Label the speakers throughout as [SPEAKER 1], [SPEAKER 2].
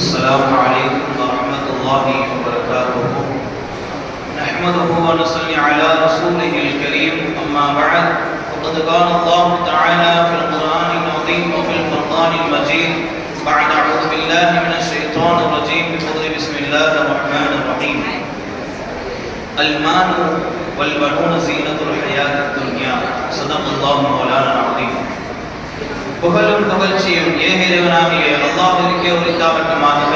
[SPEAKER 1] السلام عليكم ورحمة الله وبركاته. نحمده ونصلي على رسوله الكريم. أما بعد، فقد قال الله تعالى في القرآن العظيم وفي الفرقان المجيد بعد أعوذ بالله من الشيطان الرجيم بفضل بسم الله الرحمن الرحيم. المال والبنون زينة الحياة الدنيا. صدق الله مولانا العظيم. புகழும் புகழ்ச்சியும் ஏகேவனாகிய அல்லாஹ்விற்கே உரித்தாவட்டமாக,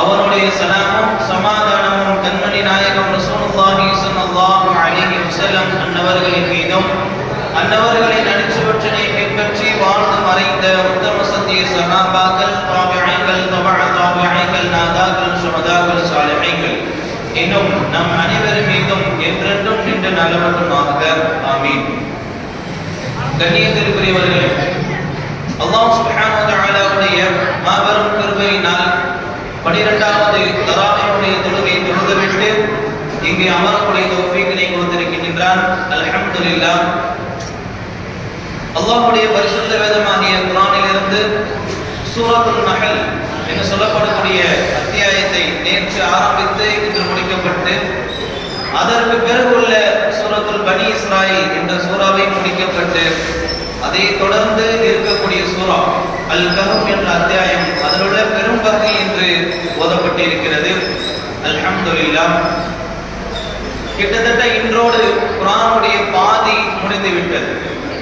[SPEAKER 1] அவனுடைய சலாமும் சமாதானமும் கண்மணி நாயகம் ரசூலுல்லாஹி ஸல்லல்லாஹு அலைஹி வஸல்லம் அன்னவர்களின் மீதும் அன்னவர்களின் அடிச்சுவற்றினை பின்பற்றி வாழ்ந்து மறைந்த உத்தம சத்திய சஹாபாக்கள், தாபிஈன்கள், தாபிஈன்கள், நாதாக்கள், ஷுஹதாக்கள், சாலிஹீன்கள் இன்னும் நம் அனைவர் மீதும் என்றென்றும் நின்று நலவட்டுமாக. ஆமீன். கண்ணியத்திற்குரியவர்களே, அல்லாஹ் சுப்ஹானஹு வ தஆலாவுடைய மாபெரும் கிருபையினால் 12வது தராவியுடைய தொழுகை தொழுதுவிட்டு இங்கே அமரக்கூடிய தௌஃபீக்கினை கொடுத்திருக்கின்றான். அல்ஹம்துலில்லாஹ். அல்லாஹ்வுடைய பரிசுத்த வேதமாகிய குர்ஆனிலிருந்து சூரத்துல் நஹல் என்று சொல்லப்படக்கூடிய அத்தியாயத்தை நேற்று ஆரம்பித்து இன்று முடிக்கப்பட்டு, அதற்கு பிறகு உள்ள சூரத்துல் பனி இஸ்ராயில் என்ற சூறாவை முடிக்கப்பட்டு, அதை தொடர்ந்து இருக்கக்கூடிய சூரா அல் கஹஃப் என்ற அத்தியாயம் அதனுடைய பெரும் பகுதி என்று ஓதப்பட்டிருக்கிறது. அல்ஹம்துலில்லாஹ். கிட்டத்தட்ட இன்றோடு குர்ஆனுடைய பாதி முடிந்துவிட்டது.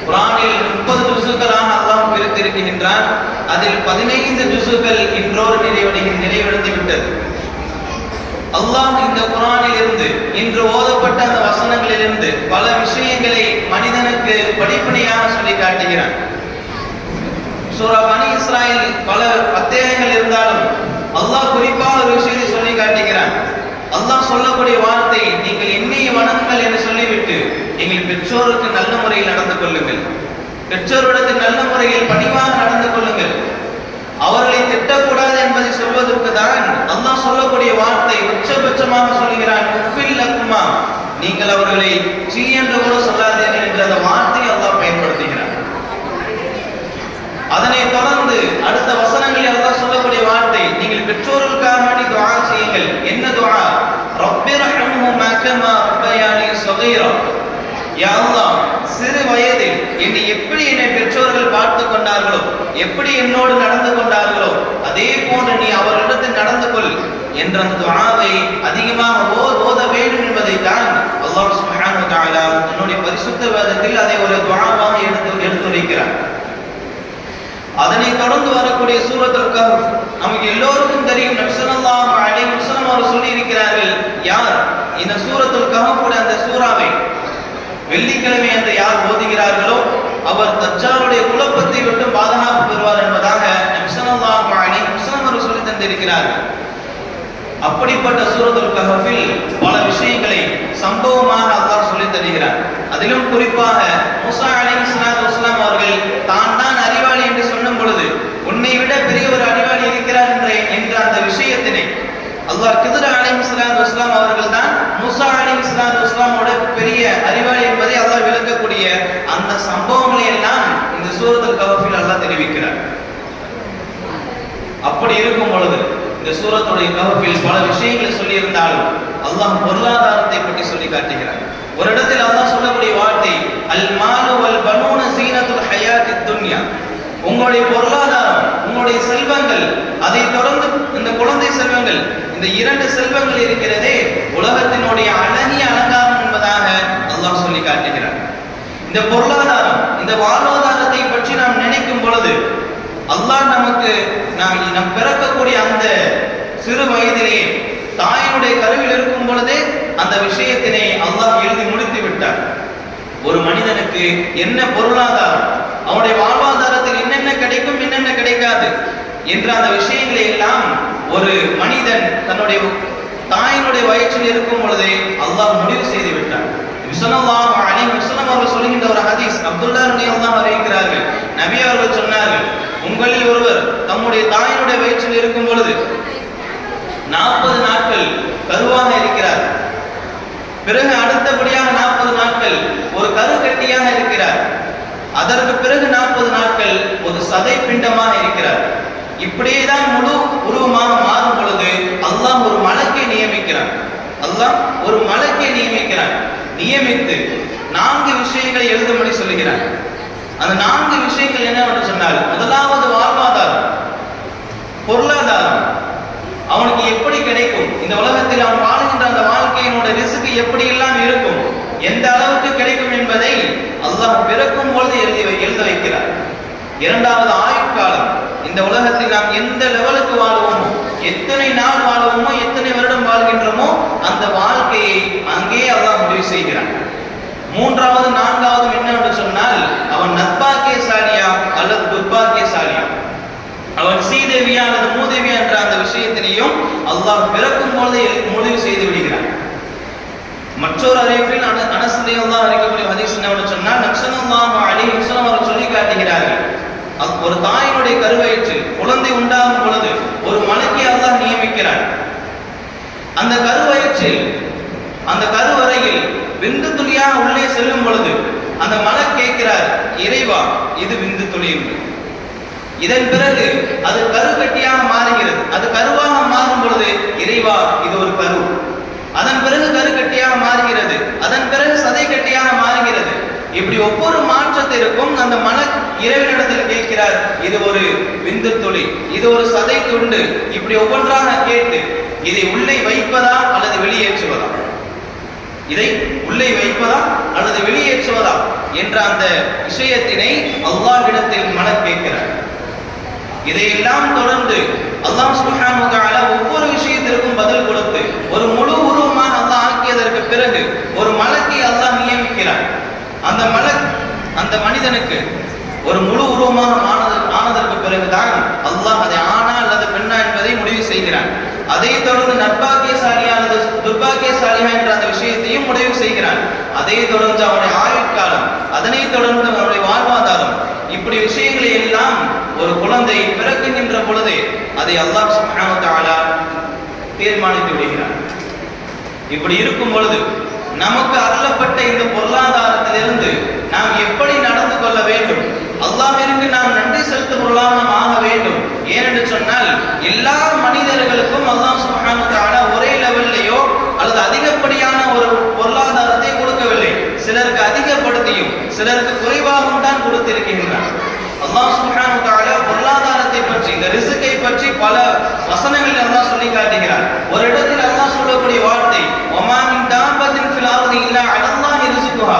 [SPEAKER 1] குர்ஆனில் 30 ஜுஸுக்களாக அல்லாஹ் பிரித்திருக்கின்றான். அதில் 15 ஜுஸுக்கள் இன்றோடு நிறைவடைந்து விட்டது. அல்லாஹ் இந்த குர்ஆனில் இருந்து இன்று ஓதப்பட்ட அந்த வசனங்களிலிருந்து பல விஷயங்களை மனிதனுக்கு படிப்படியாக சொல்லி காட்டுகிறான். சூரா பனி இஸ்ராயில் பல அத்தியாயங்கள் இருந்தாலும் அல்லாஹ் குறிப்பாக ஒரு விஷயத்தை சொல்லி காட்டுகிறான். அல்லாஹ் சொல்லக்கூடிய வார்த்தை, நீங்கள் என்னையை வணங்குங்கள் என்று சொல்லிவிட்டு நீங்கள் பெற்றோருக்கு நல்ல முறையில் நடந்து கொள்ளுங்கள், பெற்றோரிடத்தில் நல்ல முறையில் பணிவாக நடந்து கொள்ளுங்கள், அவர்களை திட்டக்கூடாது என்பதை சொல்வதற்கு தான் அல்லாஹ் சொல்லக்கூடிய வார்த்தை உச்சபட்சமாக சொல்கிறான். உஃபில் லக்குமா, நீங்கள் அவர்களை சீ என்று கூட சொல்லாதீர்கள் என்ற அந்த வார்த்தையை அல்லாஹ் பயன்படுத்துகிறார். அதனை தொடர்ந்து அடுத்த வசனங்களில் அல்லாஹ் சொல்லக்கூடிய வார்த்தை, நீங்கள் பெற்றோர்களுக்காக வேண்டி துஆ செய்யுங்கள். என்ன துஆ? ரப்பிர்ஹம்ஹுமா கமா ரப்பயானி ஸகீரா. யா அல்லாஹ், சிறு வயதில் என்னை பெற்றோர்கள் பார்த்து கொண்டார்களோ, எப்படி என்னோடு நடந்து கொண்டார்களோ அதே போன்று நீ அவர்களிடத்தில் நடந்து கொள் என்ற அந்த துஆவை அதிகமாக ஓத வேண்டும் என்பதை தான் அல்லாஹ் சுப்ஹானஹு வ தஆலா தன்னுடைய பரிசுத்த வேதத்தில் அதை ஒரு துஆவாக எடுத்துரைக்கிறார். அதனை தொடர்ந்து வரக்கூடிய சூரத்துல் கஹஃப் நமக்கு எல்லோருக்கும் தெரியும். நபி ஸல்லல்லாஹு அலைஹி வஸல்லம் அவர்கள் சொல்லி இருக்கிறார்கள், யார் இந்த சூரத்துல் கஹஃபுடைய அந்த சூறாவை வெள்ளிக்கிழமை என்று யார் ஓதுகிறார்களோ அவர் தஜ்ஜாலுடைய குழப்பத்தை விட்டு பாதுகாப்பு பெறுவார் என்பதாக நபி ஸல்லல்லாஹு அலைஹி வஸல்லம் அவர்கள் சொல்லி தந்திருக்கிறார்கள். அப்படிப்பட்ட சூரத்துல் கஹஃபில் பல விஷயங்களை சம்பவமாக அல்லாஹ் சொல்லி தருகிறார். அதிலும் குறிப்பாக மூசா அலைஹிஸ்ஸலாத்து வஸலாம் அவர்கள் தான் அறிவாளி என்று சொன்னும் பொழுது, உன்னை விட பெரிய ஒரு அறிவாளி இருக்கிறார் என்ற அந்த விஷயத்தினை அல்லாஹ் கிதுர் அலைஹிஸ்ஸலாத்து வஸலாம் அவர்கள் தான் மூசா அலைஹிஸ்ஸலாத்து வஸலாமோட பெரிய அறிவாளி என்பதை அல்லாஹ் விளக்கக்கூடிய அந்த சம்பவங்களை எல்லாம் இந்த சூரத்துல் கஹஃபில் அல்லாஹ் தெரிவிக்கிறார். அப்படி இருக்கும் பொழுது இந்த சூரத்துடைய கஹஃபில் பல விஷயங்களை சொல்லி இருந்தாலும் அல்லாஹ் பொருளாதாரத்தை பற்றி சொல்லி காட்டுகிறார். ஒரு இடத்தில் அல்லாஹ் சொல்லக்கூடிய வார்த்தை, அல் மாலு வல் பனூன ஸீனத்துல் ஹயாத்தித் துன்யா. உங்களுடைய பொருளாதாரம், உங்களுடைய செல்வங்கள், அதை தொடர்ந்து இந்த குழந்தை செல்வங்கள், இந்த 2 செல்வங்கள் இருக்கிறதே உலகத்தினுடைய அழகிய அலங்காரம் என்பதாக அல்லாஹ் சொல்லி காட்டுகிறார். இந்த பொருளாதாரம், இந்த வாழ்வாதாரத்தை பற்றி நாம் நினைக்கும் பொழுது அல்லாஹ் நமக்கு நாம் பிறக்கக்கூடிய அந்த சிறு வயதிலே தாயினுடைய கருவில் இருக்கும் பொழுதே அந்த விஷயத்தினை அல்லாஹ் எழுதி முடித்து விட்டார். ஒரு மனிதனுக்கு என்ன பொருளாதாரம், அவனுடைய வாழ்வாதாரத்தில் என்னென்ன கிடைக்கும், என்னென்ன கிடைக்காது என்ற அந்த விஷயங்களை எல்லாம் ஒரு மனிதன் தன்னுடைய தாயினுடைய வயிற்றில் இருக்கும் பொழுதே அல்லாஹ் முடிவு செய்து விட்டார். ஸல்லல்லாஹு அலைஹி வஸல்லம் அவர்கள் சொல்கின்ற ஒரு ஹதீஸ் அப்துல்லாஹ் ரலியல்லாஹு அறிவிக்கிறார்கள். நபி அவர்கள் சொன்னார்கள், உங்களில் ஒருவர் தம்முடைய தாயினுடைய வயிற்றில் இருக்கும் பொழுது 40 நாட்கள் கருவாக இருக்கிறார், பிறகு அடுத்தபடியாக 40 நாட்கள் ஒரு கரு கட்டியாக இருக்கிறார், அதற்கு பிறகு 40 நாட்கள் ஒரு சதை பிண்டமாக இருக்கிறார். இப்படியேதான் முழு உருவமாக மாறும் பொழுது அல்லாஹ் ஒரு மலக்கை நியமிக்கிறான். அல்லாஹ் ஒரு மலக்கை நியமிக்கிறான். நியமித்து 4 விஷயங்களை எழுதும்படி சொல்லுகிறான். அந்த 4 விஷயங்கள் என்னவென்று சொன்னால், முதலாவது வாழ்வாதாரம், பொருளாதாரம். அவனுக்கு எப்படி கிடைக்கும், இந்த உலகத்தில் அவன் வாழுகின்ற அந்த வாழ்க்கையினோட ரிஸ்க் எப்படி எல்லாம் இருக்கும், எந்த அளவுக்கு கிடைக்கும் என்பதை அல்லாஹ் பிறக்கும் பொழுது எழுத வைக்கிறார். இரண்டாவது ஆயுட்காலம், இந்த உலகத்தில் நாம் எந்த லெவலுக்கு வாழுவோமோ, எத்தனை நாள் வாழுவோமோ, எத்தனை வருடம் வாழ்கின்றோமோ அந்த வாழ்க்கையை அங்கே அல்லாஹ் முடிவு செய்கிறான். மூன்றாவது நான்காவது என்னவென்று சொன்னால், அவன் நற்பாக்கியசாலியா அல்லது துர்பாக்கியசாலியா, அவன் சீதேவியா அல்லது மூதேவியா என்ற அந்த விஷயத்தினையும் அல்லாஹ் பிறக்கும் பொழுது முடிவு செய்து விடுகிறான். மற்றொரு அறிவிப்பில் அனஸ் ரலியல்லாஹு அன்ஹு அறிவிக்கக்கூடிய ஹதீஸ் என்னவென்று சொன்னால், நபி ஸல்லல்லாஹு அலைஹி வஸல்லம் அவர்கள் சொல்லி காட்டுகிறார்கள், ஒரு தாயினுடைய கருவயிற்றில் குழந்தை உண்டாகும் பொழுது ஒரு மலக்கை அல்லாஹ் நியமிக்கிறான். அந்த கருவயிற்றில், அந்த கருவறையில் விந்து துளியாக உள்ளே செல்லும் பொழுது அந்த மலக் கேட்கிறார், இறைவா இது விந்து துளி என்று. இதன் பிறகு அது கருக்கட்டியாக மாறுகிறது. அது கருவாக மாறும் பொழுது இறைவா இது ஒரு கரு. அதன் பிறகு கருக்கட்டியாக மாறுகிறது. அதன் பிறகு சதை கட்டியாக மாறுகிறது. இப்படி ஒவ்வொரு மாற்றத்திற்கும் அந்த மலக் இறைவனிடத்தில் கேட்கிறார், இது ஒரு விந்து துளி, இது ஒரு சதை துண்டு. இப்படி ஒவ்வொன்றாக கேட்டு இதை உள்ளே வைப்பதா அல்லது வெளியேற்றுவதா, இதை உள்ளே வைப்பதா அல்லது வெளியேற்றுவதா என்ற அந்த விஷயத்தினை அல்லாஹ்விடத்தில் மலக் கேட்கிறார். இதையெல்லாம் தொடர்ந்து அல்லாஹ் சுப்ஹானஹு வ தஆலா ஒவ்வொரு விஷயத்திற்கும் பதில் கொடுத்து ஒரு முழு உருவமாக அல்லாஹ் ஆக்கியதற்கு பிறகு ஒரு மலக்கை அல்லாஹ் நியமிக்கிறார். அந்த மலக் அந்த மனிதனுக்கு ஒரு முழு உருவமாக ஆனதற்கு பிறகுதான் அல்லாஹ் அதை ஆணா அல்லது பெண்ணா என்பதை முடிவு செய்கிறான். அதை தொடர்ந்து நற்பாக்கியசாலியா அல்லது துர்பாக்கியசாலியா என்ற அந்த விஷயத்தையும் முடிவு செய்கிறான். அதை தொடர்ந்து அவனுடைய ஆயுட்காலம், அதனை தொடர்ந்து அவனுடைய வாழ்வாதாரம், இப்படி விஷயங்களை எல்லாம் ஒரு குழந்தை பிறக்குகின்ற பொழுதே அதை அல்லாஹ் சுப்ஹானஹு வ தஆலா தீர்மானித்து விடுகிறான். இப்படி இருக்கும் பொழுது நமக்கு அருளப்பட்ட இந்த பொருளாதாரத்திலிருந்து நாம் எப்படி நடந்து கொள்ள வேண்டும், அல்லாஹ்விற்கு நாம் நன்றி செலுத்துபவர்களாக நாம் ஆக வேண்டும். ஏனென்று சொன்னால், எல்லா மனிதர்களுக்கும் அல்லாஹ் சுப்ஹானஹு வ தஆலா ஒரே லெவல்லையோ அல்லது அதிகப்படியான ஒரு பொருளாதாரத்தை கொடுக்கவில்லை. சிலருக்கு அதிகப்படுத்தியும் சிலருக்கு குறைவாகவும் தான் கொடுத்திருக்கின்றார். அல்லாஹ் சுப்ஹானஹு வ தஆலா பொருளாதாரத்தை பற்றி, இந்த ரிஸ்கை பற்றி பல வசனங்களில் அல்லாஹ் சொல்லி காட்டுகிறார். ஒரு இடத்தில் அல்லாஹ் சொல்லக்கூடிய வார்த்தை, வமா மின் தாபத்தின் ஃபில் அர்தி இல்லா அலல்லாஹி ரிஸ்குஹா,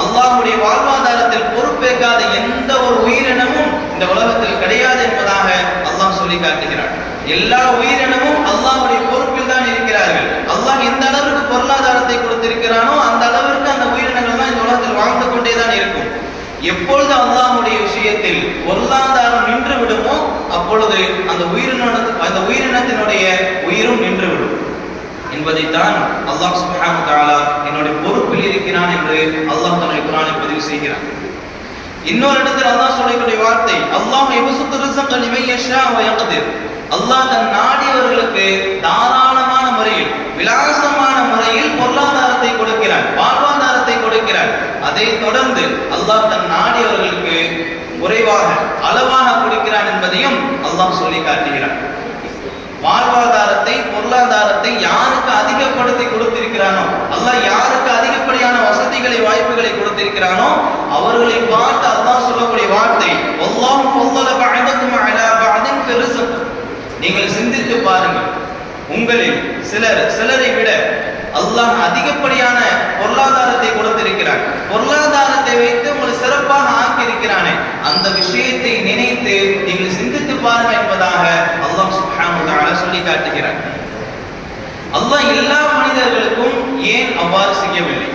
[SPEAKER 1] அல்லாஹ்வுடைய வாழ்வாதாரத்தில் பொறுப்பேற்காத எந்த ஒரு உயிரினமும் இந்த உலகத்தில் கிடையாது என்பதாக அல்லாஹ் சொல்லி காட்டுகிறார். எல்லா உயிரினமும் அல்லாஹ்வுடைய பொறுப்பில் தான் இருக்கிறார்கள். அல்லாஹ் எந்த அளவுக்கு பொருளாதாரத்தை கொடுத்திருக்கிறானோ அந்த அளவிற்கு அந்த உயிரினங்கள் தான் இந்த உலகத்தில் வாழ்ந்து கொண்டே தான் இருக்கும். எப்பொழுது அல்லாஹ்வுடைய விஷயத்தில் பொருளாதாரம் நின்று விடுமோ அப்பொழுது அந்த உயிரினத்தினுடைய உயிரும் நின்று விடும் என்பதைத்தான் அல்லாஹ் சுப்ஹானஹு வ தஆலா என்னுடைய பொறுப்பில் இருக்கிறான் என்று அல்லாஹ் தன்னுடைய குர்ஆனில் பதிவு செய்கிறான். இன்னொரு இடத்தில் அல்லாஹ் சொல்லக்கூடிய வார்த்தை, அல்லாஹ் யபசுத்து ரிஸ்க லிமன் யஷா வ யக்திர், அல்லாஹ் தன் நாடியவர்களுக்கு தாராளமான முறையில், விலாசமான முறையில் பொருளாதாரத்தை கொடுக்கிறான், வாழ்வாதாரத்தை கொடுக்கிறான். அதை தொடர்ந்து அல்லாஹ் தன் நாடியவர்களுக்கு குறைவாக, அளவாக கொடுக்கிறான் என்பதையும் அல்லாஹ் சொல்லி காட்டுகிறான். வாழ்வாதாரத்தை, பொருளாதாரத்தை யாருக்கு அதிகப்படுத்தி கொடுத்திருக்கிறானோ, அல்லாஹ் யாருக்கு அதிகப்படியான வசதிகளை, வாய்ப்புகளை கொடுத்திருக்கிறானோ அவர்களை பார்த்து அல்லாஹ் சொல்லக்கூடிய வார்த்தை, வல்லாஹு ஃபல்லல பஅதகும் அலா பஅதின் ஃபி ரிஸ்க், நீங்கள் சிந்தித்து பாருங்கள், உங்களில் சிலரை விட அல்லாஹ் அதிகப்படியான பொருளாதாரத்தை கொடுத்திருக்கிறான். பொருளாதாரத்தை வைத்து உங்களை சிறப்பாக ஆக்கியிருக்கிறானே, அந்த விஷயத்தை நினைத்து நீங்கள் சிந்தித்து பாருங்கள் என்பதாக அல்லாஹ் சுப்ஹானஹு வ தஆலா சொல்லி காட்டுகிறார். அல்லாஹ் எல்லா மனிதர்களுக்கும் ஏன் அவ்வாறு செய்யவில்லை?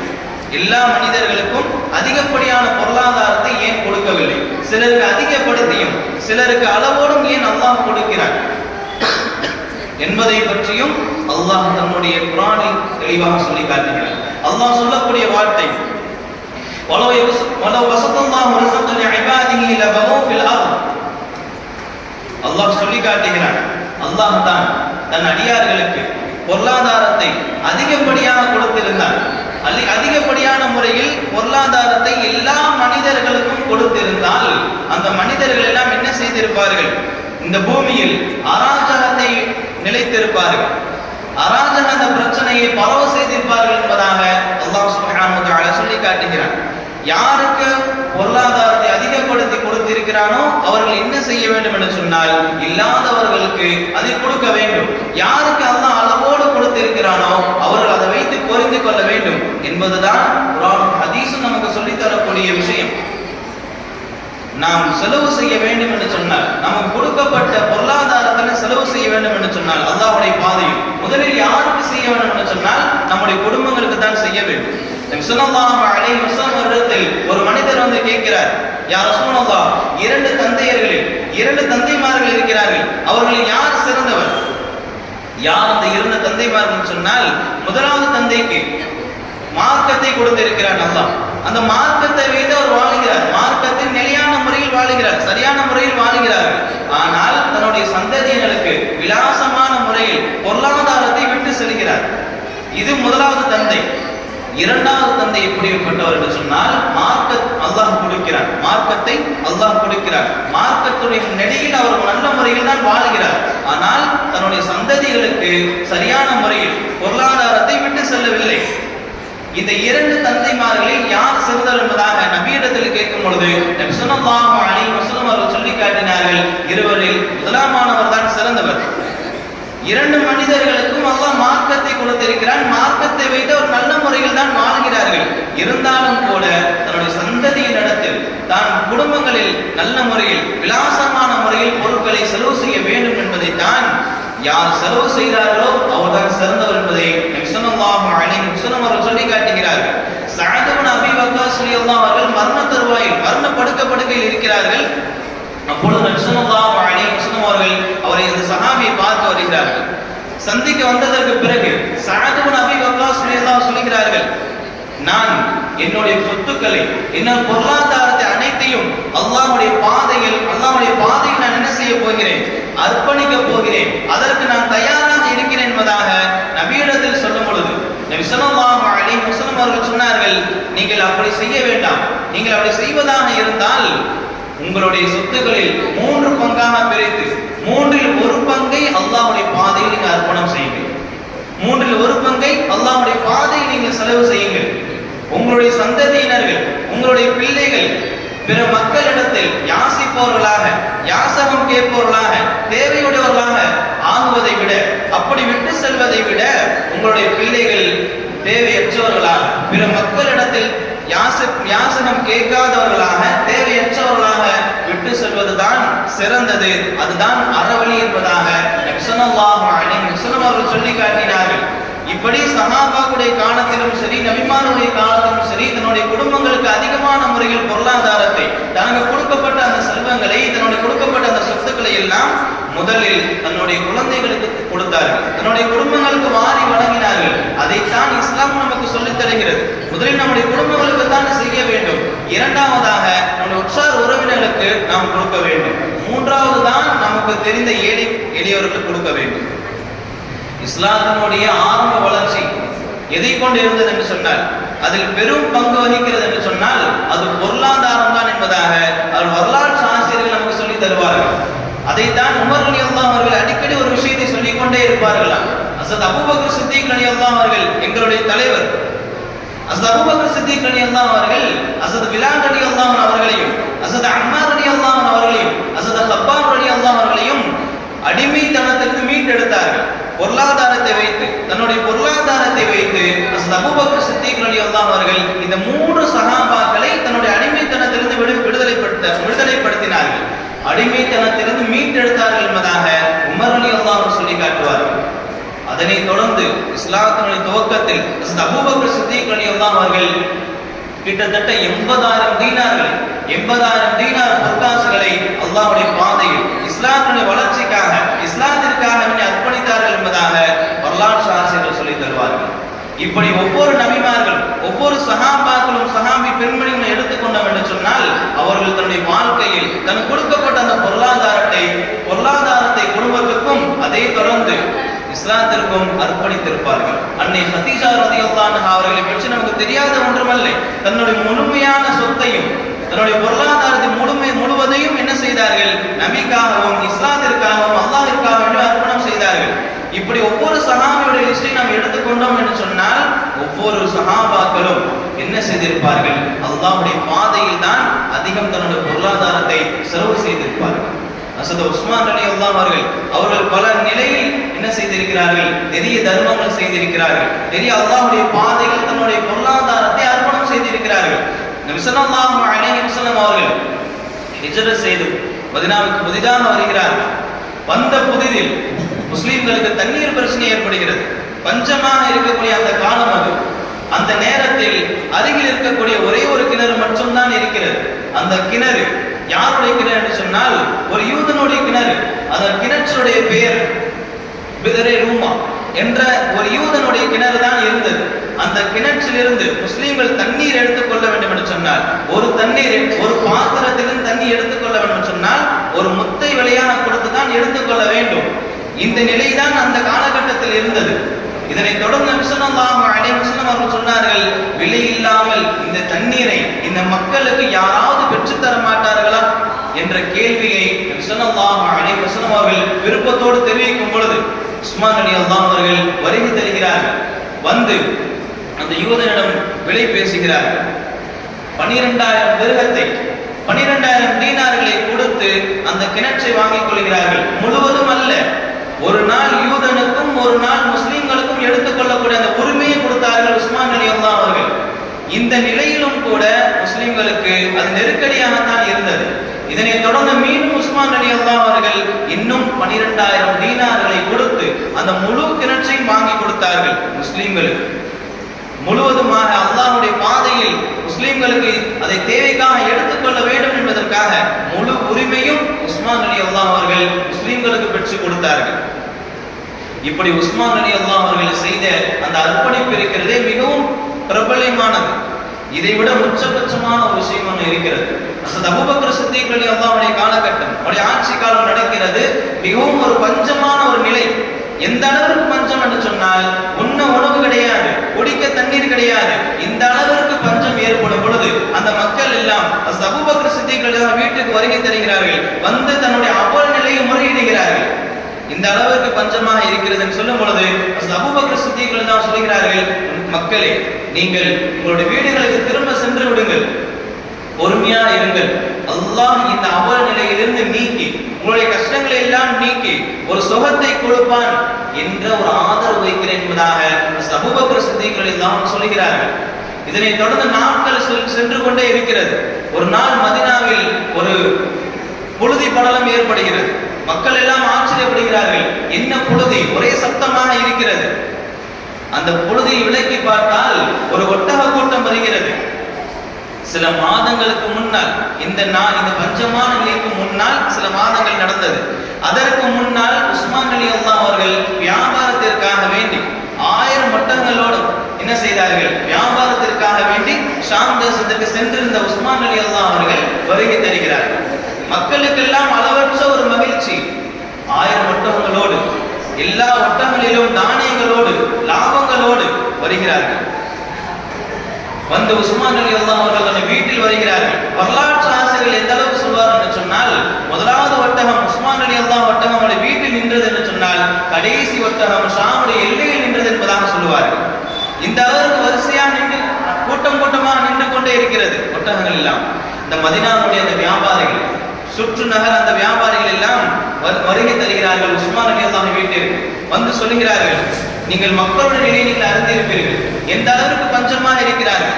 [SPEAKER 1] எல்லா மனிதர்களுக்கும் அதிகப்படியான பொருளாதாரத்தை ஏன் கொடுக்கவில்லை? சிலருக்கு அதிகப்படுத்தியும் சிலருக்கு அளவோடும் ஏன் அல்லாஹ் கொடுக்கிறார் என்பதை பற்றியும் அல்லாஹ் தன்னுடைய குர்ஆனில் தெளிவாக சொல்லி காட்டுகிறார். அல்லாஹ் சொல்லக்கூடிய வார்த்தை, வலவ் வஸதல்லாஹு ரிஸ்க லிஇபாதிஹி லபகூ ஃபில் அர்த், அல்லாஹ் சொல்லி காட்டுகிறார், அல்லாஹ் தான் தன் அடியார்களுக்கு பொருளாதாரத்தை அதிகப்படியாக கொடுத்திருந்தார். அதிகப்படியான முறையில் பொருளாதாரத்தை எல்லா மனிதர்களுக்கும் கொடுத்திருந்தால் அந்த மனிதர்கள் எல்லாம் என்ன செய்திருப்பார்கள்? இந்த பூமியில் அராஜகத்தை நிலைத்திருப்பார்கள், அராஜக அந்த பிரச்சனையை பரவ செய்திருப்பார்கள் என்பதாக அல்லாஹ் சுப்ஹானஹு வ தஆலா சொல்லி காட்டுகிறார். யாருக்கு பொருளாதாரத்தை அதிகப்படுத்தி கொடுத்திருக்கிறானோ அவர்கள் என்ன செய்ய வேண்டும் என்று சொன்னால் இல்லாதவர்களுக்கு அதை கொடுக்க வேண்டும். யாருக்கு அல்லாஹ் அளவோடு கொடுத்திருக்கிறானோ அவர்கள் அதை வைத்து பொருந்திக் கொள்ள வேண்டும் என்பதுதான் குர்ஆனும் ஹதீஸும் நமக்கு சொல்லித் தரக்கூடிய விஷயம். நாம் செலவு செய்ய வேண்டும் என்று சொன்னால், நமக்கு கொடுக்கப்பட்ட பொருளாதாரத்தில் செலவு செய்ய வேண்டும் என்று சொன்னால் அல்லாஹ்வுடைய பாதையில் முதலில் யாருக்கு செய்ய வேண்டும் என்று சொன்னால் நம்முடைய குடும்பங்களுக்கு தான் செய்ய வேண்டும். நபி ஸல்லல்லாஹு அலைஹி வஸல்லம் அவர்கள் ஒரு மனிதர் வந்து கேட்கிறார், யா ரசூலல்லாஹ், இரண்டு தந்தைமார்கள் இருக்கிறார்கள், அவர்களில் யார் சிறந்தவர்? யார் அந்த இரண்டு தந்தைமார்கள் சொன்னால், முதலாவது தந்தைக்கு மார்க்கத்தை கொடுத்திருக்கிறார் அல்லாஹ், அந்த மார்க்கத்தை வைத்து அவர் வாழ்கிறார், மார்க்கத்தின் நிலையான முறையில் வாழ்கிறார், சரியான முறையில் வாழ்கிறார். ஆனால் தன்னுடைய சந்ததியினருக்கு விலாசமான முறையில் பொருளாதாரத்தை விட்டு செல்கிறார். இது முதலாவது தந்தை. இரண்டாவது தந்தை எப்படிப்பட்டவர் என்று சொன்னால், அல்லாஹ் கொடுக்கிறார், மார்க்கத்தை அல்லாஹ் கொடுக்கிறார், மார்க்கத்துடைய நெடியில் அவர் நல்ல முறையில் தான் வாழ்கிறார். ஆனால் தன்னுடைய சந்ததிகளுக்கு சரியான முறையில் பொருளாதாரத்தை விட்டு செல்லவில்லை. இந்த இரண்டு தந்தைமார்களில் யார் சிறந்தவர் என்பதாக நபியிடத்தில் கேட்கும் பொழுது நபி ஸல்லல்லாஹு அலைஹி வஸல்லம் அவர்கள் சொல்லி காட்டினார்கள், இருவரில் முதலாமானவர் தான் சிறந்தவர். இரண்டு மனிதர்களுக்கும் அல்லாஹ் மார்க்கத்தை கொடுத்திருக்கிறான், மார்க்கத்தை வைத்து ஒரு நல்ல முறையில் தான் வாழ்கிறார்கள். இருந்தாலும் கூட தன்னுடைய சந்ததியினிடத்தில் தான் குடும்பங்களில் நல்ல முறையில் விலாசமான முறையில் பொருட்களை செலவு செய்ய வேண்டும் என்பதைத்தான் யார் செலவு செய்தார்களோ அவர்தான் சிறந்தவர் என்பதை நபி ஸல்லல்லாஹு அலைஹி வஸல்லம் அவர்கள் சொல்லி காட்டுகிறார்கள். சஅத் இப்னு அபீ வக்காஸ் ரலியல்லாஹு அவர்கள் மரண தருவாயில் படுக்கையில் இருக்கிறார்கள். அப்பொழுது நபி ஸல்லல்லாஹு அலைஹி வஸல்லம் அவர்கள் அவரை இந்த சஹாபியை பார்க்க வருகிறார்கள். சந்திக்க வந்ததற்கு பிறகு சஅத் இப்னு அபீ வக்காஸ் ரலியல்லாஹு சொல்கிறார்கள், நான் என்னுடைய சொத்துக்களை, என்னுடைய பொருளாதாரத்தை அனைத்தையும் அல்லாஹ்வுடைய பாதையில் நான் என்ன செய்ய போகிறேன்? அர்ப்பணிக்க போகிறேன். அதற்கு நான் தயாராக இருக்கிறேன் என்பதாக நபியிடத்தில் சொல்லும் பொழுது நபி ஸல்லல்லாஹு அலைஹி வஸல்லம் அவர்கள் சொன்னார்கள், நீங்கள் அப்படி செய்ய வேண்டாம். நீங்கள் அப்படி செய்வதாக இருந்தால் உங்களுடைய சொத்துக்களில் 3 பங்காக பிரித்து 3இல் 1 பங்கை அல்லாஹ்வுடைய பாதையில் நீங்கள் அர்ப்பணம் செய்யுங்கள். 3இல் 1 பங்கை அல்லாஹ்வுடைய பாதையில் நீங்கள் செலவு செய்யுங்கள். உங்களுடைய சந்ததியினர்கள், உங்களுடைய பிள்ளைகள் பிற மக்களிடத்தில் யாசிப்பவர்களாக, யாசகம் கேட்பவர்களாக, தேவையுடையவர்களாக ஆகுவதை விட, அப்படி விட்டு செல்வதை விட உங்களுடைய பிள்ளைகள் தேவையற்றவர்களாக, பிற மக்களிடத்தில் யாசகம் கேட்காதவர்களாக, தேவையற்றவர்களாக விட்டு செல்வதுதான் சிறந்தது, அதுதான் அறவழி என்பதாக நபி ஸல்லல்லாஹு அலைஹி வஸல்லம் அவர்கள் சொல்லி காட்டினார்கள். இப்படி சஹாபாவுடைய காலத்திலும் சரி, நபிமாருடைய காலத்திலும் சரி, தன்னுடைய குடும்பங்களுக்கு அதிகமான முறையில் பொருளாதாரத்தை, தனக்கு கொடுக்கப்பட்ட அந்த செல்வங்களை, தன்னுடைய கொடுக்கப்பட்ட அந்த சொத்துக்களை எல்லாம் முதலில் தன்னுடைய குழந்தைகளுக்கு கொடுத்தார்கள், தன்னுடைய குடும்பங்களுக்கு வாரி வழங்கினார்கள். அதைத்தான் இஸ்லாம் நமக்கு சொல்லித் தருகிறது. முதலில் நம்முடைய குடும்பங்களுக்கு தான் செய்ய வேண்டும், இரண்டாவதாக நம்முடைய உற்றார் உறவினர்களுக்கு நாம் கொடுக்க வேண்டும், மூன்றாவது தான் நமக்கு தெரிந்த எளியவர்களுக்கு கொடுக்க வேண்டும். இஸ்லாத்தினுடைய ஆரம்ப வளர்ச்சி எதை கொண்டு இருந்தது என்று சொன்னால், அதில் பெரும் பங்கு வகிக்கிறது என்று சொன்னால் அது பொருளாதாரம் தான் என்பதாக அவர் வரலாற்று ஆசிரியர்கள் நமக்கு சொல்லி தருவார்கள். அதைத்தான் உமர் ரலியல்லாஹு அவர்கள் அடிக்கடி ஒரு விஷயத்தை சொல்லிக் கொண்டே இருப்பார்களாம். ஹஸரத் அபூபக்கர் சித்திக் ரலியல்லாஹு அவர்கள் எங்களுடைய தலைவர். ஹஸரத் அபூபக்கர் சித்திக் ரலியல்லாஹு அவர்கள் ஹஸரத் பிலால் ரலியல்லாஹு அவர்களையும், ஹஸரத் அம்மார் ரலியல்லாஹு அவர்களையும், ஹஸரத் ஹப்பாப் ரலியல்லாஹு அவர்களையும் அடிமைத்தனத்திலிருந்து மீட்டெடுத்தார்கள். பொருளாதாரத்தை வைத்து, தன்னுடைய பொருளாதாரத்தை வைத்து ஹஸரத் அபூபக்கர் சித்திக் ரலியல்லாஹு அவர்கள் இந்த 3 சஹாபாக்களை தன்னுடைய அடிமைத்தனத்திலிருந்து விடுதலைப்படுத்தினார்கள், அடிமைத்தனத்திலிருந்து மீட்டெடுத்தார்கள் என்பதாக உமர் ரலியல்லாஹு சொல்லி காட்டுவார்கள். அதனைத் தொடர்ந்து இஸ்லாத்தினுடைய துவக்கத்தில் ஹஸரத் அபூபக்கர் சித்திக் ரலியல்லாஹு அவர்கள் கிட்டத்தட்ட 80,000 தீனார் பொற்காசுகளை அல்லாஹ்வுடைய பாதையில் இஸ்லாத்தினுடைய வளர்ச்சிக்காக, இஸ்லாத்திற்காக அர்ப்பணித்தார்கள் என்பதாக வரலாற்று ஆசிரியர்கள் சொல்லி தருவார்கள். இப்படி ஒவ்வொரு நபிமார்கள், ஒவ்வொரு சஹாபாக்களும், சஹாபி பெண்மணிகளை எடுத்துக்கொண்டோம் என்று சொன்னால் அவர்கள் தன்னுடைய வாழ்க்கையில் தனக்கு கொடுக்கப்பட்ட அந்த பொருளாதாரத்தை குடும்பத்துக்கும் அதே தொடர்ந்து இஸ்லாத்திற்கும் அர்ப்பணித்திருப்பார்கள். அன்னை ஹதீஜா ரலியல்லாஹு அன்ஹா அவர்களை பற்றி நமக்கு தெரியாத ஒன்றுமல்ல. தன்னுடைய முழுமையான சொத்தையும், தன்னுடைய பொருளாதாரத்தை முழுவதையும் என்ன செய்தார்? செய்தார்கள்? நபிக்காகவும் இஸ்லாத்திற்காகவும் அல்லாஹ்விற்காகவும் அர்ப்பணம் செய்தார்கள். இப்படி ஒவ்வொரு சஹாபியுடைய லிஸ்டை நாம் எடுத்துக்கொண்டோம் என்று சொன்னால் ஒவ்வொரு சஹாபாக்களும் என்ன செய்திருப்பார்கள்? அல்லாஹ்வுடைய பாதையில் தான் அதிகம் தன்னுடைய பொருளாதாரத்தை செலவு செய்திருப்பார்கள். ஹஸரத் உஸ்மான் ரலியல்லாஹு அவர்கள் பல நிலையில் என்ன செய்திருக்கிறார்கள்? பெரிய தர்மங்கள் செய்திருக்கிறார்கள். பெரிய அல்லாஹ்வுடைய பாதையில் தன்னுடைய பொருளாதாரத்தை அர்ப்பணம் செய்திருக்கிறார்கள். நபி ஸல்லல்லாஹு அலைஹி வஸல்லம் அவர்கள் ஹிஜ்ரத் செய்து மதீனாவுக்கு புதிதாக வருகிறார்கள். வந்த புதிதில் முஸ்லிம்களுக்கு தண்ணீர் பிரச்சனை ஏற்படுகிறது. பஞ்சமாக இருக்கக்கூடிய அந்த காலம் அது. அந்த நேரத்தில் அருகில் இருக்கக்கூடிய ஒரே ஒரு கிணறு மட்டும்தான் இருக்கிறது. அந்த கிணறு யாருடைய கிணறு என்று சொன்னால் ஒரு யூதனுடைய கிணறு. அந்த கிணற்றுடைய பெயர் பிதரே ரூமா என்ற ஒரு யூதனுடைய கிணறு தான் இருந்தது. அந்த கிணற்றிலிருந்து முஸ்லிம்கள் தண்ணீர் எடுத்துக்கொள்ள வேண்டும் என்று சொன்னால் ஒரு தண்ணீர் ஒரு பாத்திரத்திலிருந்து தண்ணி எடுத்துக்கொள்ள வேண்டும் என்று சொன்னால் ஒரு முத்தை விலையாக கொடுத்து தான் எடுத்துக்கொள்ள வேண்டும். இந்த நிலைதான் அந்த காலகட்டத்தில் இருந்தது. இதனை தொடர்ந்து நபி ஸல்லல்லாஹு அலைஹி வஸல்லம் அவர்கள் சொன்னார்கள், விலை இல்லாமல் இந்த தண்ணீரை இந்த மக்களுக்கு யாராவது பெற்றுத் தர மாட்டார்களா என்ற கேள்வியை நபி ஸல்லல்லாஹு அலைஹி வஸல்லம் அவர்கள் விருப்பத்தோடு தெரிவிக்கும் பொழுது உஸ்மான் ரலியல்லாஹு அவர்கள் வருகை தருகிறார்கள். வந்து அந்த யூதனிடம் விலை பேசுகிறார்கள். 12,000 திர்ஹத்தை 12,000 தீனார்களை கொடுத்து அந்த கிணற்றை வாங்கிக் கொள்கிறார்கள். முழுவதும் அல்ல, ஒரு நாள் யூதனுக்கும் ஒரு நாள் முஸ்லிம்களுக்கும் எடுத்துக்கொள்ளக்கூடிய அந்த உரிமையை கொடுத்தார்கள் உஸ்மான் ரலியல்லாஹு அவர்கள். இந்த நிலையிலும் கூட முஸ்லிம்களுக்கு அது நெருக்கடியாகத்தான் இருந்தது. இதனை தொடர்ந்து மீண்டும் உஸ்மான் ரலியல்லாஹு அவர்கள் இன்னும் 12,000 தீனார்களை கொடுத்து அந்த முழு கிணற்றையும் வாங்கி கொடுத்தார்கள் முஸ்லிம்களுக்கு. முழுவதுமாக அல்லாஹ்வுடைய பாதையில் முஸ்லிம்களுக்கு அதை தேவைக்காக எடுத்துக்கொள்ள வேண்டும் என்பதற்காக முழு உரிமையும் உஸ்மான் ரலியல்லாஹு அவர்கள் முஸ்லிம்களுக்கு பெற்றுக் கொடுத்தார்கள். இப்படி உஸ்மான் ரலியல்லாஹு அவர்கள் செய்த அந்த அர்ப்பணிப்பு இருக்கிறதே மிகவும் பிரபலமானது. இதை விட உச்சபட்சமான ஒரு விஷயம் ஒன்று இருக்கிறது. ஹஸரத் அபூபக்கர் சித்திக் ரலியல்லாஹு அன்ஹு காலகட்டம் அவருடைய ஆட்சி காலம் நடக்கிறது. மிகவும் ஒரு பஞ்சமான ஒரு நிலை. எந்த அளவிற்கு பஞ்சம் என்று சொன்னால் உண்ண உணவு கிடையாது, குடிக்க தண்ணீர் கிடையாது. இந்த அளவிற்கு பஞ்சம் ஏற்படும் பொழுது அந்த மக்கள் எல்லாம் அபூபக்கர் சித்திக் ரலியல்லாஹு வீட்டுக்கு வருகை தருகிறார்கள். வந்து தன்னுடைய அவல நிலையை முறையிடுகிறார்கள். இந்த அளவிற்கு பஞ்சமாக இருக்கிறது என்று சொல்லும் பொழுது அபூபக்கர் சித்திக் ரலியல்லாஹு சொல்கிறார்கள், மக்களே, நீங்கள் உங்களுடைய வீடுகளுக்கு திரும்ப சென்று விடுங்கள், பொறுமையா இருங்கள். அல்லாஹ் இந்த அவல நிலையிலிருந்து நீக்கி உங்களுடைய கஷ்டங்களை எல்லாம் நீக்கி ஒரு சுகத்தை கொடுப்பான் என்ற ஒரு ஆதரவு வைக்கிறேன் என்பதாக அபூபக்கர் சித்திக் ரலியல்லாஹு சொல்கிறார்கள். இதனை தொடர்ந்து நாட்கள் சென்று கொண்டே இருக்கிறது. ஒரு நாள் மதீனாவில் ஒரு புழுதி படலம் ஏற்படுகிறது. மக்கள் எல்லாம் ஆச்சரியப்படுகிறார்கள். என்ன புழுதி, ஒரே சத்தமாக இருக்கிறது. அந்த புழுதியை விலக்கி பார்த்தால் ஒரு ஒட்டக கூட்டம் வருகிறது. சில மாதங்களுக்கு முன்னால் இந்த பஞ்சமான நிலைக்கு முன்னால் சில மாதங்கள் நடந்தது. அதற்கு முன்னால் உஸ்மான் ரலியல்லாஹு அவர்கள் வியாபாரத்திற்காக வேண்டி 1000 ஒட்டகங்களோடு என்ன செய்தார்கள்? வியாபாரத்திற்காக வேண்டி ஷாம் தேசத்திற்கு சென்றிருந்த உஸ்மான் ரலியல்லாஹு அவர்கள் வருகை தருகிறார்கள். மக்களுக்கெல்லாம் அளவற்ற ஒரு மகிழ்ச்சி. 1000 ஒட்டகங்களோடு, எல்லா ஒட்டகங்களிலும் தானியங்களோடு லாபங்களோடு வருகிறார்கள். வந்து உஸ்மான் ரலியல்லாஹு அவர்கள் தன்னுடைய வீட்டில் வருகிறார்கள். வரலாற்று ஆசிரியர்கள் எந்த அளவுக்கு சொல்வார் என்று சொன்னால், முதலாவது ஒட்டகம் உஸ்மான் ரலியல்லாஹு ஒட்டகம் அவருடைய வீட்டில் நின்றது என்று சொன்னால், கடைசி ஒட்டகம் ஷாமுடைய எல்லையில் நின்றது என்பதாக சொல்லுவார்கள். இந்த அளவுக்கு வரிசையாக நின்று கூட்டம் கூட்டமாக நின்று கொண்டே இருக்கிறது ஒட்டகங்கள் எல்லாம். இந்த மதீனாவுடைய அந்த வியாபாரிகள், சுற்று நகர் அந்த வியாபாரிகள் எல்லாம் வருகை தருகிறார்கள் உஸ்மான் ரலியல்லாஹு வீட்டிற்கு. வந்து சொல்லுகிறார்கள், நீங்கள் மக்களுடைய நிலையை நீங்கள் அறிந்திருப்பீர்கள், எந்த அளவிற்கு பஞ்சமாக இருக்கிறார்கள்.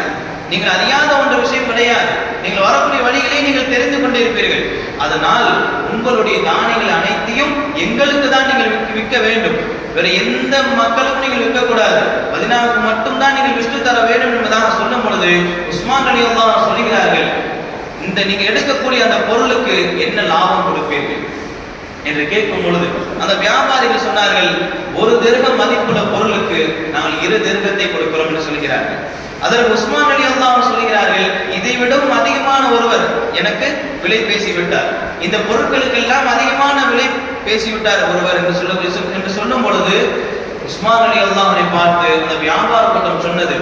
[SPEAKER 1] நீங்கள் அறியாத ஒன்று விஷயம் கிடையாது. நீங்கள் வரக்கூடிய வழிகளை நீங்கள் தெரிந்து கொண்டிருப்பீர்கள். அதனால் உங்களுடைய தானியங்கள் அனைத்தையும் எங்களுக்கு தான் நீங்கள் விற்க வேண்டும். வேற எந்த மக்களுக்கும் நீங்கள் விற்கக்கூடாது. மதீனாவுக்கு மட்டும்தான் நீங்கள் விற்று தர வேண்டும் என்பதாக சொல்லும் பொழுது உஸ்மான் ரலியல்லாஹு சொல்கிறார்கள், இந்த நீங்க எடுக்கக்கூடிய அந்த பொருளுக்கு என்ன லாபம் கொடுப்பீர்கள் என்று கேட்கும் பொழுது அந்த வியாபாரிகள் சொன்னார்கள், 1 திர்ஹம் மதிப்புள்ள பொருளுக்கு நாங்கள் 2 திர்ஹத்தை கொடுக்கிறோம் என்று சொல்கிறார்கள். அதற்கு உஸ்மான் ரலியல்லாஹு சொல்கிறார்கள், இதை விடவும் அதிகமான ஒருவர் எனக்கு விலை பேசிவிட்டார், இந்த பொருட்களுக்கெல்லாம் அதிகமான விலை பேசிவிட்டார் ஒருவர் என்று சொல்லும் பொழுது உஸ்மான் ரலியல்லாஹுவை பார்த்து அந்த வியாபார கூட்டம் சொன்னது,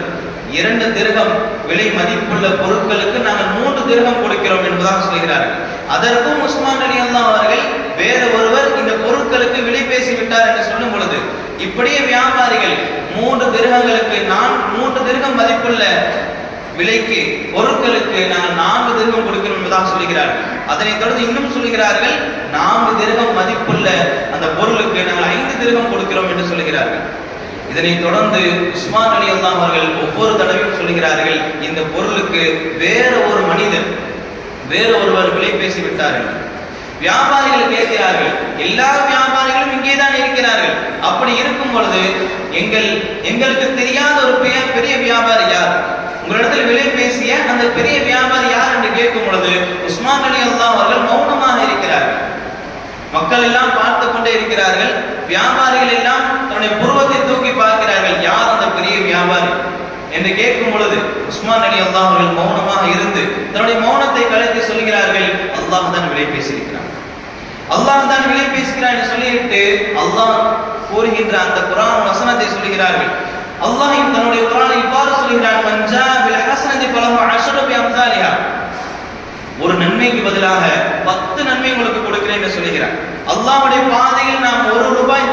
[SPEAKER 1] 2 திர்ஹம் விலை மதிப்புள்ள பொருட்களுக்கு நாங்கள் 3 திர்ஹம் கொடுக்கிறோம் என்பதாக சொல்கிறார்கள். அதற்கும் உஸ்மான் ரலியல்லாஹு அவர்கள் வேற ஒருவர் இந்த பொருட்களுக்கு விலை பேசி விட்டார் என்று சொல்லும் பொழுது, இப்படியே வியாபாரிகள் 3 திர்ஹங்களுக்கு 3 திர்ஹம் மதிப்புள்ள விலைக்கு பொருட்களுக்கு நாங்கள் 4 திர்ஹம் கொடுக்கிறோம் என்பதாக சொல்கிறார்கள். அதனைத் தொடர்ந்து இன்னும் சொல்கிறார்கள், 4 திர்ஹம் மதிப்புள்ள அந்த பொருளுக்கு நாங்கள் 5 திர்ஹம் கொடுக்கிறோம் என்று சொல்கிறார்கள். இதனைத் தொடர்ந்து உஸ்மான் ரலியல்லாஹு அவர்கள் ஒவ்வொரு தடவையும் சொல்கிறார்கள், இந்த பொருளுக்கு வேற ஒரு மனிதர் வேற ஒருவர் விலை பேசி விட்டார்கள். வியாபாரிகள் கேட்கிறார்கள், எல்லா வியாபாரிகளும் இங்கேதான் இருக்கிறார்கள். அப்படி இருக்கும் பொழுது எங்களுக்கு தெரியாத ஒரு பெரிய வியாபாரி யார், உங்களிடத்தில் விலை பேசிய அந்த பெரிய வியாபாரி யார் என்று கேட்கும் பொழுது உஸ்மான் ரலியல்லாஹு அவர்கள் மௌனமாக இருக்கிறார்கள். மக்கள் எல்லாம் பார்த்து கொண்டே இருக்கிறார்கள். வியாபாரிகள் எல்லாம் தன்னுடைய புருவத்தை தூக்கி பார்க்கிறார்கள், யார் அந்த பெரிய வியாபாரி என்று கேட்கும் பொழுது உஸ்மான் ரலியல்லாஹு அவர்கள் மௌனமாக இருந்து தன்னுடைய மௌனத்தை கலைத்து சொல்கிறார்கள், அல்லாஹ் தான் விலை பேசியிருக்கிறான், அல்லாஹ் தான் விலை பேசுகிறான் என்று சொல்லிவிட்டு அல்லாஹ் கூறுகின்ற அந்த குர்ஆன் வசனத்தை சொல்கிறார்கள். அல்லாஹ் தன்னுடைய குர்ஆனில் இவ்வாறு சொல்கிறான், மன்ஜா பில் ஹஸனதி ஃபலஹு அஷ்ரு பி அம்சாலிஹா, ஒரு நன்மைக்கு பதிலாக 10 நன்மை உங்களுக்கு கொடுக்கிறேன் என்று சொல்கிறார். அல்லாஹ்வுடைய பாதையில் நாம் 1 ரூபாய்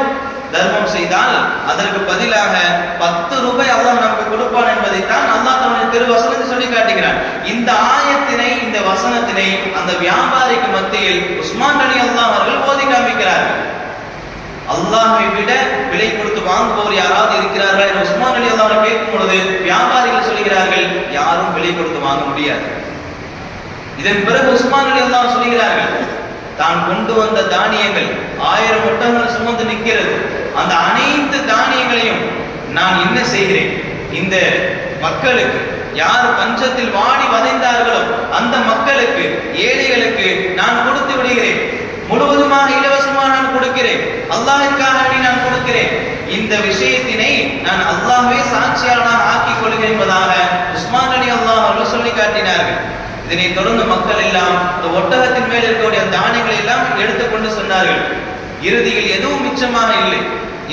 [SPEAKER 1] தர்மம் செய்தால் அதற்கு பதிலாக 10 ரூபாய் அல்லாஹ் நமக்கு கொடுப்பான் என்பதைத்தான் அல்லாஹ் தன்னுடைய திருவசனத்தில் சொல்லி காட்டுகிறான். இந்த ஆயத்தினை, இந்த வசனத்தினை அந்த வியாபாரிக்கு மத்தியில் உஸ்மான் ரலியல்லாஹு அவர்கள் ஓதி காண்பிக்கிறார்கள். அல்லாஹ்வை விட விலை கொடுத்து வாங்குபவர் யாராவது இருக்கிறார்களா என்று உஸ்மான் ரலியல்லாஹு அவர்கள் கேட்கும் பொழுது வியாபாரிகள் சொல்கிறார்கள், யாரும் விலை கொடுத்து வாங்க முடியாது. இதன் பிறகு உஸ்மான் ரலியல்லாஹு சொல்கிறார்கள், தான் கொண்டு வந்த தானியங்கள் 1000 ஒட்டகங்கள் சுமந்து நிற்கிறது, அந்த அனைத்து தானியங்களையும் நான் என்ன செய்கிறேன், இந்த மக்களுக்கு யார் பஞ்சத்தில் வாடி வதைந்தார்களோ அந்த மக்களுக்கு, ஏழைகளுக்கு நான் கொடுத்து விடுகிறேன், முழுவதுமாக இலவசமாக நான் கொடுக்கிறேன், அல்லாஹ்விற்காக நான் கொடுக்கிறேன். இந்த விஷயத்தினை நான் அல்லாஹ்வே சாட்சியாளனாக ஆக்கிக் கொள்கிறேன் என்பதாக உஸ்மான் ரலியல்லாஹு அவர்கள் சொல்லி காட்டினார்கள். இதனை தொடர்ந்து மக்கள் எல்லாம் இந்த ஒட்டகத்தின் மேல் இருக்கக்கூடிய தானியங்களை எல்லாம் எடுத்துக்கொண்டு சொன்னார்கள். இறுதியில் எதுவும் மிச்சமாக இல்லை.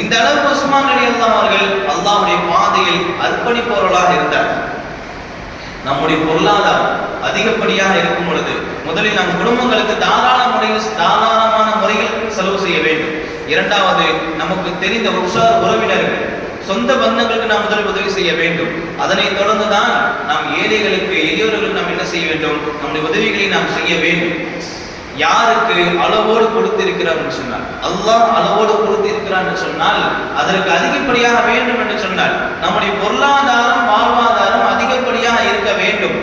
[SPEAKER 1] இந்த அளவுக்கு உஸ்மான் ரலியல்லாஹு அவர்கள் அல்லாஹ்வுடைய பாதையில் அர்ப்பணிப்பவர்களாக இருந்தார்கள். நம்முடைய பொருளாதாரம் அதிகப்படியாக இருக்கும் பொழுது முதலில் நம் குடும்பங்களுக்கு தாராளமான முறையில் செலவு செய்ய வேண்டும். இரண்டாவது, நமக்கு தெரிந்த உற்சார் உறவினர்கள், சொந்த பந்தங்களுக்கு நாம் முதலில் உதவி செய்ய வேண்டும். அதனைத் தொடர்ந்துதான் நாம் ஏழைகளுக்கு, எளியோர்களுக்கு நாம் என்ன செய்ய வேண்டும், நம்முடைய உதவிகளை நாம் செய்ய வேண்டும். யாருக்கு அளவோடு கொடுத்திருக்கிறார் என்று சொன்னால், அல்லாஹ் அளவோடு கொடுத்திருக்கிறார் என்று சொன்னால் அதற்கு அதிகப்படியாக வேண்டும் என்று சொன்னால் நம்முடைய பொருளாதாரம், வாழ்வாதாரம் அதிகப்படியாக இருக்க வேண்டும்.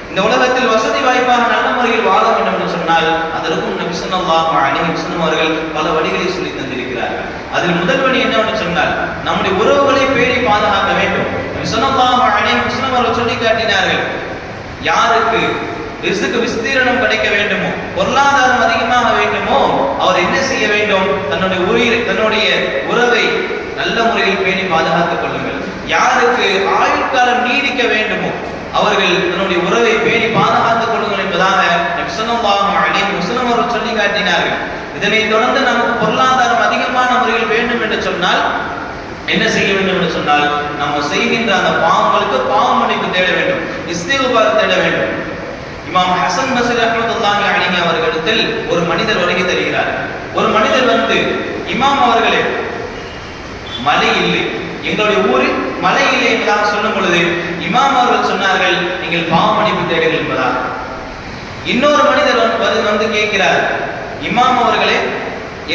[SPEAKER 1] இந்த உலகத்தில் வசதி வாய்ப்பாக நல்ல முறையில் வாழ வேண்டும் என்று சொன்னால் அதற்கும் நபி ஸல்லல்லாஹு அலைஹி வஸல்லம் அவர்கள் பல வழிகளை சொல்லி தந்திருக்கிறார்கள். அதில் முதல் வழி என்னவென்று சொன்னால் நம்முடைய உறவுகளை பேணி பாதுகாக்க வேண்டும். நபி ஸல்லல்லாஹு அலைஹி வஸல்லம் அவர்கள் சொல்லி காட்டினார்கள், யாருக்கு ரிஸ்க் விஸ்தீரணம் கிடைக்க வேண்டுமோ, பொருளாதாரம் அதிகமாக வேண்டுமோ, அவர் என்ன செய்ய வேண்டும், தன்னுடைய உறவை நல்ல முறையில் பேணி பாதுகாத்துக் கொள்ளுங்கள். யாருக்கு ஆயுட்காலம் நீடிக்க வேண்டுமோ அவர்கள் தன்னுடைய உறவை பேணி பாதுகாத்துக் கொள்ளுங்கள் என்பதாக நபி ஸல்லல்லாஹு அலைஹி வஸல்லம் அவர்கள் சொல்லி காட்டினார்கள். இதனைத் தொடர்ந்து நமக்கு பொருளாதாரம் அதிகமான முறையில் வேண்டும் என்று சொன்னால் என்ன செய்ய வேண்டும் என்று சொன்னால் நம்ம செய்கின்ற அந்த பாவங்களுக்கு பாவ மன்னிப்பு தேட வேண்டும், இஸ்திக்பார் தேட வேண்டும். இமாம் ஹசன் பஸ்ரி ரஹ்மத்துல்லாஹி அலைஹி அவர்களிடத்தில் ஒரு மனிதர் வருகை தருகிறார். ஒரு மனிதர் வந்து, இமாம் அவர்களே, மழை இல்லை, எங்களுடைய ஊரில் மழை இல்லை என்பதாக சொல்லும் பொழுது இமாம் அவர்கள் சொன்னார்கள், நீங்கள் பாவ மன்னிப்பு தேடுங்கள் என்பதாக. இன்னொரு மனிதர் வந்து கேட்கிறார், இமாம் அவர்களே,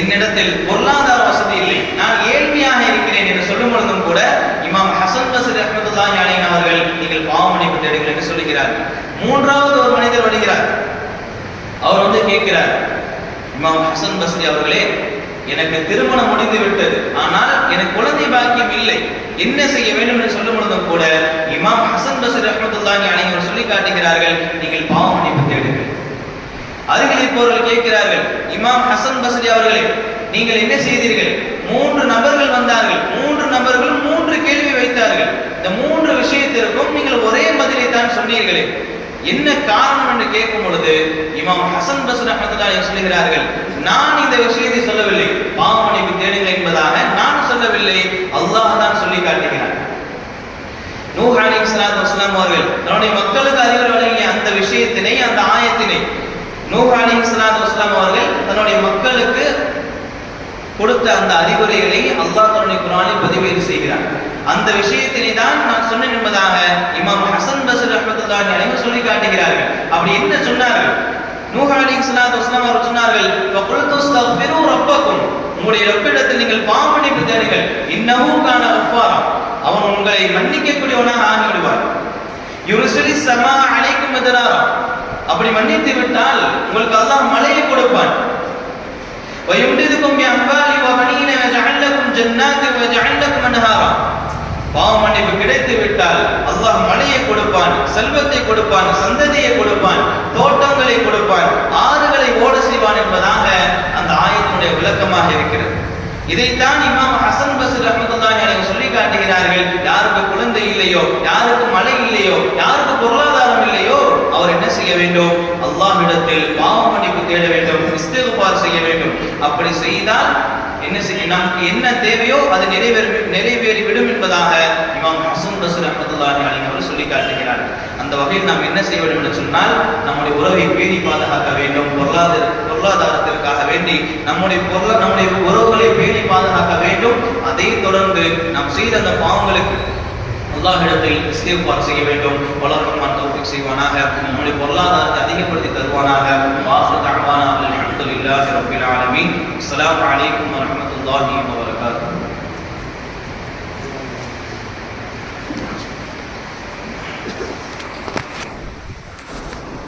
[SPEAKER 1] என்னிடத்தில் பொருளாதார வசதி இல்லை, நான் ஏழ்மையாக இருக்கிறேன் என்று சொல்லும் பொழுதும் கூட இமாம் ஹசன் பஸ்ரி ரஹ்மத்துல்லாஹி அலைஹி அவர்கள் நீங்கள் பாவ மன்னிப்பு தேடுங்கள் என்று சொல்கிறார்கள். மூன்றாவது ஒரு மனிதர் வருகிறார். அவர் வந்து கேட்கிறார், இமாம் ஹசன் பஸ்ரி அவர்களே, எனக்கு திருமணம் முடிந்து விட்டது, ஆனால் எனக்கு குழந்தை பாக்கியம் இல்லை, என்ன செய்ய வேண்டும் என்று சொல்லும் பொழுதும் கூட இமாம் ஹசன் பஸ்ரி ரஹ்மத்துல்லாஹி அலைஹி அவர்கள் சொல்லி காட்டுகிறார்கள், நீங்கள் பாவ மன்னிப்பு தேடுங்கள். அருகில் இருப்பவர்கள் கேட்கிறார்கள், இமாம் ஹசன் பஸ்ரி அவர்களே, நீங்கள் என்ன செய்தீர்கள், 3 நபர்கள் வந்தார்கள், 3 நபர்களும் 3 கேள்வி வைத்தார்கள், இந்த 3 விஷயத்திற்கும் நீங்கள் ஒரே பதிலை தான் சொன்னீர்களே, என்ன காரணம் என்று கேட்கும் பொழுது இமாம் ஹசன் பஸ்ரி ரஹ்மத்துல்லாஹி அலைஹி சொல்கிறார்கள், நான் இந்த விஷயத்தை சொல்லவில்லை, பாவ மன்னிப்பு தேடுங்கள் என்பதாக நான் சொல்லவில்லை, அல்லாஹ் தான் சொல்லி காட்டுகிறார். நூஹ் அலைஹிஸ்ஸலாத்து தன்னுடைய மக்களுக்கு அறிவுரை வழங்கிய அந்த விஷயத்தினை, அந்த ஆயத்தினை நூஹ் அலைஹிஸ்ஸலாத்து வஸ்ஸலாம் அவர்கள் தன்னுடைய மக்களுக்கு கொடுத்த அந்த அறிவுரைகளை அல்லாஹ் தன்னுடைய குர்ஆனில் பதிவேறு செய்கிறார். அந்த விஷயத்தினை தான் நான் சொன்னேன் என்பதாக இமாம் ஹசன் பஸ்ரி ரஹ்மத்துல்லாஹி அலைஹி சொல்லி காட்டுகிறார்கள். அப்படி என்ன சொன்னார்கள்? நூஹ் அலைஹிஸ்ஸலாத்து வஸ்ஸலாம் அவர்கள் சொன்னார்கள், ஃபகுல்து அஸ்தக்ஃபிரு ரப்பக்கும், உங்களுடைய ரப்பிடத்தில் நீங்கள் பாவமன்னிப்பு தேடுங்கள், இன்னஹு கான கஃபாரா, அவன் உங்களை மன்னிக்கக்கூடியவனாக ஆகிவிடுவார். யுர்சிலிஸ் ஸமா அலைக்கும் மித்ராரா, அப்படி மன்னித்து விட்டால் உங்களுக்கு அல்லாஹ் மழையை கொடுப்பான். வயும்திதுக்கும் பிஅம்வாலி வபனீன வஜஅல் லக்கும் ஜன்னாத்தி வஜஅல் லக்கும் அன்ஹாரா, பாவ மன்னிப்பு கிடைத்து விட்டால் அல்லாஹ் மழையை கொடுப்பான், செல்வத்தை கொடுப்பான், சந்ததியை கொடுப்பான், தோட்டங்களை கொடுப்பான், ஆறுகளை ஓட செய்வான் என்பதாக அந்த ஆயத்தினுடைய விளக்கமாக இருக்கிறது. இதைத்தான் இமாம் ஹசன் பஸ்ரி ரஹ்மத்துல்லாஹி அலைஹி சொல்லி காட்டுகிறார்கள். யாருக்கு குழந்தை இல்லையோ, யாருக்கு மழை இல்லையோ, யாருக்கு பொருளாதாரம் இல்லையோ, அவர் என்ன செய்ய வேண்டும்? அல்லாஹ்விடத்தில் பாவ மன்னிப்பு தேட வேண்டும், இஸ்திக்ஃபார் செய்ய வேண்டும். அப்படி செய்தால் என்ன செய்ய, நமக்கு என்ன தேவையோ அது நிறைவேறிவிடும் என்பதாக இமாம் ஹசன் பஸ்ரி ரஹ்மத்துல்லாஹி அலைஹி அவர்கள் சொல்லி காட்டுகிறார்கள். அந்த வகையில் நாம் என்ன செய்ய வேண்டும் என்று சொன்னால், நம்முடைய உறவை பேணி பாதுகாக்க வேண்டும். பொருளாதாரத்திற்காக வேண்டி நம்முடைய உறவுகளை பேணி பாதுகாக்க வேண்டும். அதை தொடர்ந்து நாம் செய்த அந்த பாவங்களுக்கு அல்லாஹ்விடத்தில் இஸ்திக்ஃபார் செய்ய வேண்டும். வல்லல்லாஹு ரஹ்மான் தௌஃபீக் செய்வானாக, நம்முடைய பொருளாதாரத்தை அதிகப்படுத்தி தருவானாக. வாஹிரு தஅவானா அல்ஹம்துலில்லாஹி ரப்பில் ஆலமீன். அஸ்ஸலாமு அலைக்கும் வரஹ்மத்துல்லாஹி